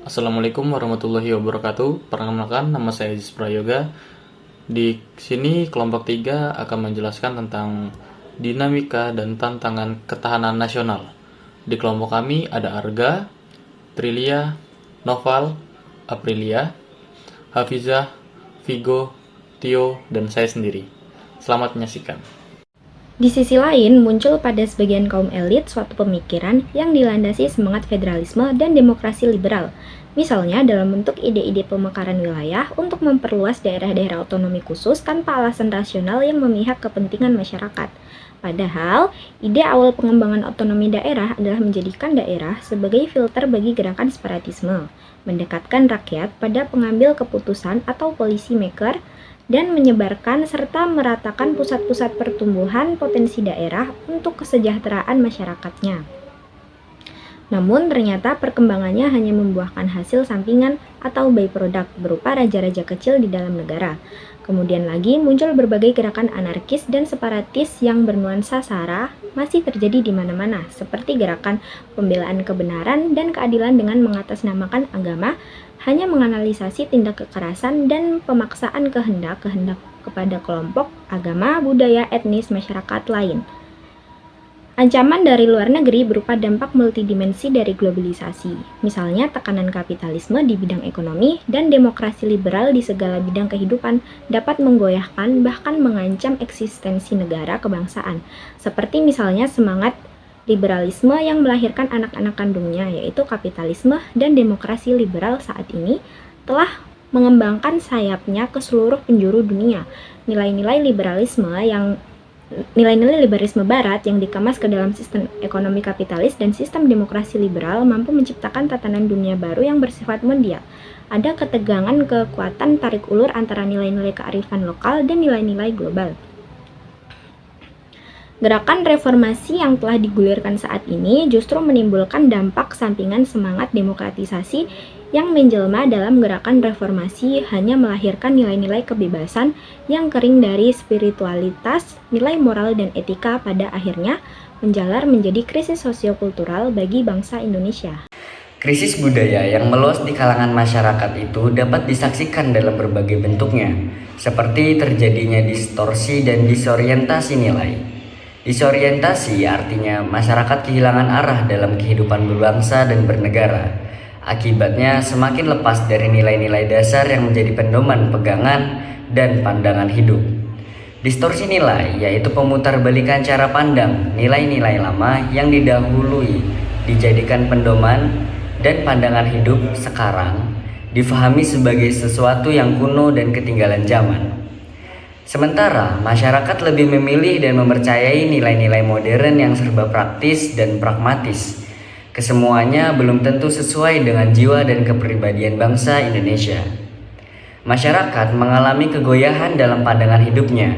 Assalamualaikum warahmatullahi wabarakatuh. Perkenalkan, nama saya Aziz Prayoga. Di sini kelompok 3 akan menjelaskan tentang dinamika dan tantangan ketahanan nasional. Di kelompok kami ada Arga, Trilia, Noval, Aprilia, Hafizah, Vigo, Tio, dan saya sendiri. Selamat menyaksikan. Di sisi lain, muncul pada sebagian kaum elit suatu pemikiran yang dilandasi semangat federalisme dan demokrasi liberal, misalnya dalam bentuk ide-ide pemekaran wilayah untuk memperluas daerah-daerah otonomi khusus tanpa alasan rasional yang memihak kepentingan masyarakat. Padahal, ide awal pengembangan otonomi daerah adalah menjadikan daerah sebagai filter bagi gerakan separatisme, mendekatkan rakyat pada pengambil keputusan atau policy maker, dan menyebarkan serta meratakan pusat-pusat pertumbuhan potensi daerah untuk kesejahteraan masyarakatnya. Namun ternyata perkembangannya hanya membuahkan hasil sampingan atau byproduct berupa raja-raja kecil di dalam negara. Kemudian lagi muncul berbagai gerakan anarkis dan separatis yang bernuansa SARA masih terjadi di mana-mana, seperti gerakan pembelaan kebenaran dan keadilan dengan mengatasnamakan agama, hanya menganalisasi tindak kekerasan dan pemaksaan kehendak-kehendak kepada kelompok, agama, budaya, etnis, masyarakat lain. Ancaman dari luar negeri berupa dampak multidimensi dari globalisasi, misalnya tekanan kapitalisme di bidang ekonomi dan demokrasi liberal di segala bidang kehidupan dapat menggoyahkan bahkan mengancam eksistensi negara kebangsaan, seperti misalnya semangat liberalisme yang melahirkan anak-anak kandungnya, yaitu kapitalisme dan demokrasi liberal saat ini telah mengembangkan sayapnya ke seluruh penjuru dunia. Nilai-nilai liberalisme barat yang dikemas ke dalam sistem ekonomi kapitalis dan sistem demokrasi liberal mampu menciptakan tatanan dunia baru yang bersifat mondial. Ada ketegangan kekuatan tarik ulur antara nilai-nilai kearifan lokal dan nilai-nilai global. Gerakan reformasi yang telah digulirkan saat ini justru menimbulkan dampak sampingan semangat demokratisasi yang menjelma dalam gerakan reformasi hanya melahirkan nilai-nilai kebebasan yang kering dari spiritualitas, nilai moral dan etika pada akhirnya menjalar menjadi krisis sosiokultural bagi bangsa Indonesia. Krisis budaya yang meluas di kalangan masyarakat itu dapat disaksikan dalam berbagai bentuknya, seperti terjadinya distorsi dan disorientasi nilai. Disorientasi artinya masyarakat kehilangan arah dalam kehidupan berbangsa dan bernegara. Akibatnya semakin lepas dari nilai-nilai dasar yang menjadi pedoman pegangan dan pandangan hidup. Distorsi nilai yaitu pemutarbalikan cara pandang nilai-nilai lama yang didahului dijadikan pedoman dan pandangan hidup sekarang difahami sebagai sesuatu yang kuno dan ketinggalan zaman. Sementara masyarakat lebih memilih dan mempercayai nilai-nilai modern yang serba praktis dan pragmatis. Kesemuanya belum tentu sesuai dengan jiwa dan kepribadian bangsa Indonesia. Masyarakat mengalami kegoyahan dalam pandangan hidupnya,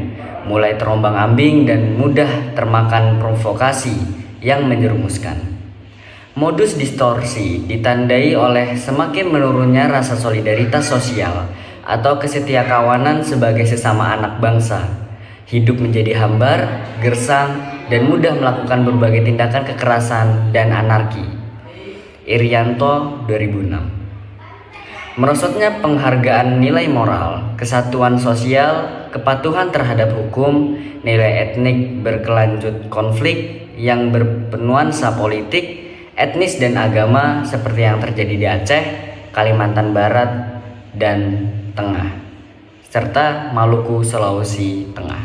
mulai terombang-ambing dan mudah termakan provokasi yang menjerumuskan. Modus distorsi ditandai oleh semakin menurunnya rasa solidaritas sosial atau kesetiakawanan sebagai sesama anak bangsa. Hidup menjadi hambar, gersang, dan mudah melakukan berbagai tindakan kekerasan dan anarki. Irianto 2006. Merosotnya penghargaan nilai moral, kesatuan sosial, kepatuhan terhadap hukum, nilai etnik berkelanjut konflik yang bernuansa politik, etnis dan agama seperti yang terjadi di Aceh, Kalimantan Barat, dan Tengah, serta Maluku, Sulawesi Tengah.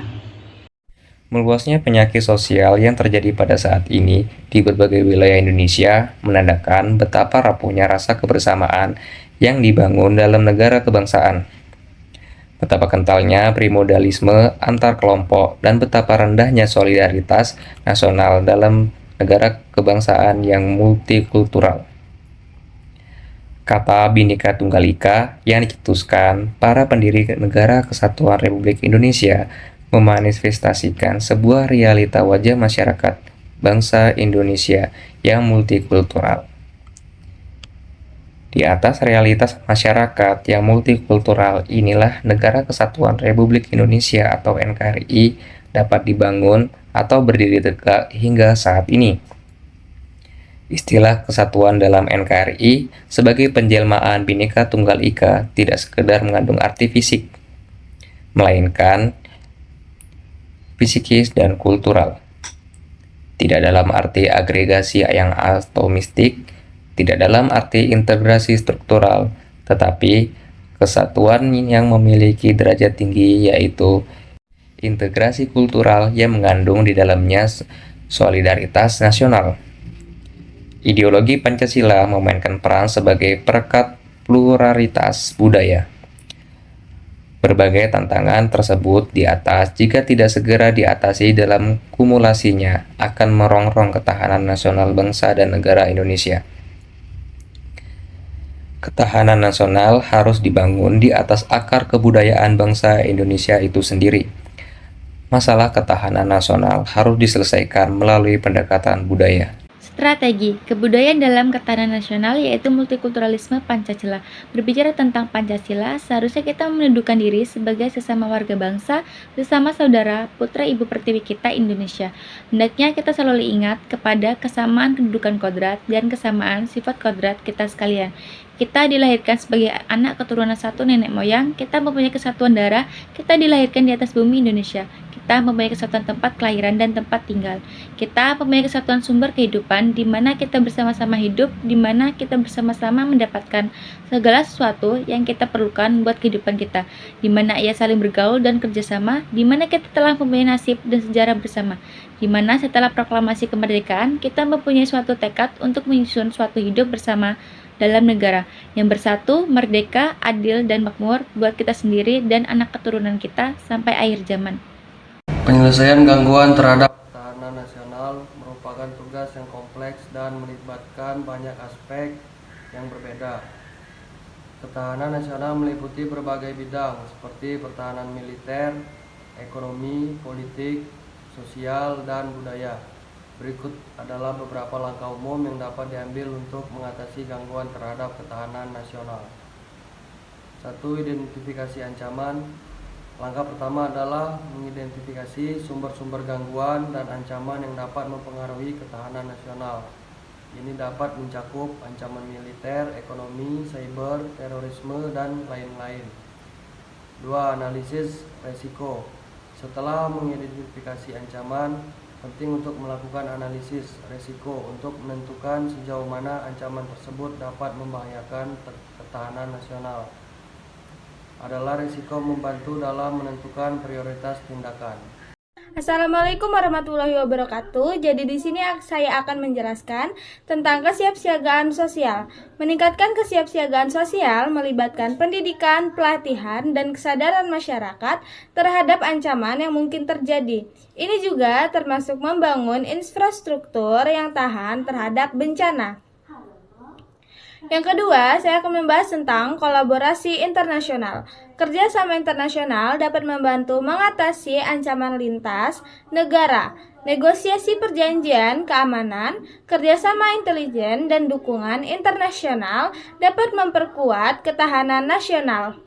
Meluasnya penyakit sosial yang terjadi pada saat ini di berbagai wilayah Indonesia menandakan betapa rapuhnya rasa kebersamaan yang dibangun dalam negara kebangsaan. Betapa kentalnya primordialisme antar kelompok dan betapa rendahnya solidaritas nasional dalam negara kebangsaan yang multikultural. Kata Bhinneka Tunggal Ika yang dicetuskan para pendiri Negara Kesatuan Republik Indonesia memanifestasikan sebuah realita wajah masyarakat bangsa Indonesia yang multikultural. Di atas realitas masyarakat yang multikultural inilah Negara Kesatuan Republik Indonesia atau NKRI dapat dibangun atau berdiri tegak hingga saat ini. Istilah kesatuan dalam NKRI sebagai penjelmaan Bhinneka Tunggal Ika tidak sekedar mengandung arti fisik, melainkan psikis dan kultural. Tidak dalam arti agregasi yang atomistik, tidak dalam arti integrasi struktural, tetapi kesatuan yang memiliki derajat tinggi, yaitu integrasi kultural yang mengandung di dalamnya solidaritas nasional. Ideologi Pancasila memainkan peran sebagai perekat pluralitas budaya. Berbagai tantangan tersebut di atas, jika tidak segera diatasi dalam kumulasinya, akan merongrong ketahanan nasional bangsa dan negara Indonesia. Ketahanan nasional harus dibangun di atas akar kebudayaan bangsa Indonesia itu sendiri. Masalah ketahanan nasional harus diselesaikan melalui pendekatan budaya. Strategi kebudayaan dalam ketahanan nasional yaitu multikulturalisme Pancasila. Berbicara tentang Pancasila, seharusnya kita menundukkan diri sebagai sesama warga bangsa, sesama saudara, putra ibu pertiwi kita Indonesia. Hendaknya kita selalu ingat kepada kesamaan kedudukan kodrat dan kesamaan sifat kodrat kita sekalian. Kita dilahirkan sebagai anak keturunan satu nenek moyang, kita mempunyai kesatuan darah, kita dilahirkan di atas bumi Indonesia. Kita mempunyai kesatuan tempat kelahiran dan tempat tinggal. Kita mempunyai kesatuan sumber kehidupan di mana kita bersama-sama hidup, di mana kita bersama-sama mendapatkan segala sesuatu yang kita perlukan buat kehidupan kita, di mana ia saling bergaul dan kerjasama, di mana kita telah mempunyai nasib dan sejarah bersama, di mana setelah proklamasi kemerdekaan kita mempunyai suatu tekad untuk menyusun suatu hidup bersama dalam negara yang bersatu, merdeka, adil, dan makmur buat kita sendiri dan anak keturunan kita sampai akhir zaman. Penyelesaian gangguan terhadap ketahanan nasional merupakan tugas yang kompleks dan melibatkan banyak aspek yang berbeda. Ketahanan nasional meliputi berbagai bidang seperti pertahanan militer, ekonomi, politik, sosial, dan budaya. Berikut adalah beberapa langkah umum yang dapat diambil untuk mengatasi gangguan terhadap ketahanan nasional. 1. Identifikasi ancaman. Langkah pertama adalah mengidentifikasi sumber-sumber gangguan dan ancaman yang dapat mempengaruhi ketahanan nasional. Ini dapat mencakup ancaman militer, ekonomi, cyber, terorisme, dan lain-lain. 2. Analisis resiko. Setelah mengidentifikasi ancaman, penting untuk melakukan analisis resiko untuk menentukan sejauh mana ancaman tersebut dapat membahayakan ketahanan nasional. Adalah risiko membantu dalam menentukan prioritas tindakan. Assalamualaikum warahmatullahi wabarakatuh. Jadi di sini saya akan menjelaskan tentang kesiapsiagaan sosial. Meningkatkan kesiapsiagaan sosial melibatkan pendidikan, pelatihan, dan kesadaran masyarakat terhadap ancaman yang mungkin terjadi. Ini juga termasuk membangun infrastruktur yang tahan terhadap bencana. Yang kedua, saya akan membahas tentang kolaborasi internasional. Kerjasama internasional dapat membantu mengatasi ancaman lintas negara, negosiasi perjanjian keamanan, kerjasama intelijen, dan dukungan internasional dapat memperkuat ketahanan nasional.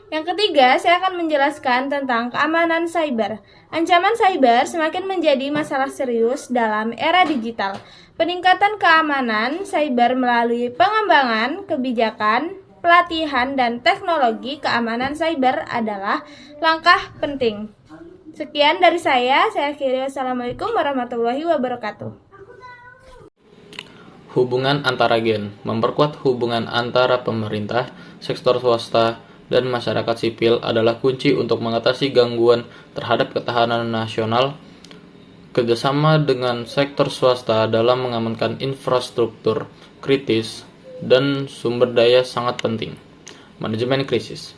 Yang ketiga, saya akan menjelaskan tentang keamanan cyber. Ancaman cyber semakin menjadi masalah serius dalam era digital. Peningkatan keamanan cyber melalui pengembangan kebijakan, pelatihan, dan teknologi keamanan cyber adalah langkah penting. Sekian dari saya akhiri. Wassalamualaikum warahmatullahi wabarakatuh. Hubungan antara gen memperkuat hubungan antara pemerintah, sektor swasta, dan masyarakat sipil adalah kunci untuk mengatasi gangguan terhadap ketahanan nasional. Kerjasama dengan sektor swasta dalam mengamankan infrastruktur kritis dan sumber daya sangat penting. Manajemen krisis.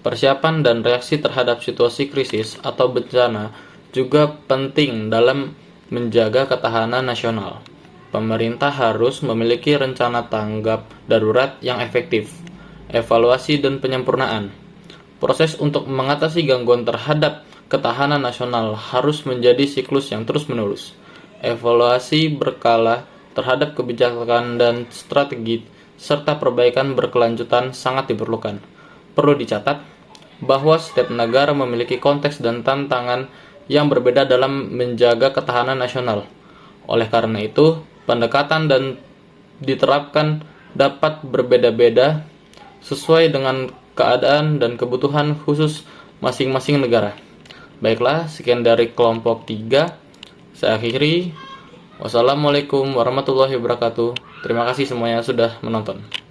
Persiapan dan reaksi terhadap situasi krisis atau bencana juga penting dalam menjaga ketahanan nasional. Pemerintah harus memiliki rencana tanggap darurat yang efektif, evaluasi dan penyempurnaan. Proses untuk mengatasi gangguan terhadap ketahanan nasional harus menjadi siklus yang terus-menerus. Evaluasi berkala terhadap kebijakan dan strategi serta perbaikan berkelanjutan sangat diperlukan. Perlu dicatat bahwa setiap negara memiliki konteks dan tantangan yang berbeda dalam menjaga ketahanan nasional. Oleh karena itu, pendekatan dan diterapkan dapat berbeda-beda sesuai dengan keadaan dan kebutuhan khusus masing-masing negara. Baiklah, sekian dari kelompok 3. Saya akhiri. Wassalamualaikum warahmatullahi wabarakatuh. Terima kasih semuanya sudah menonton.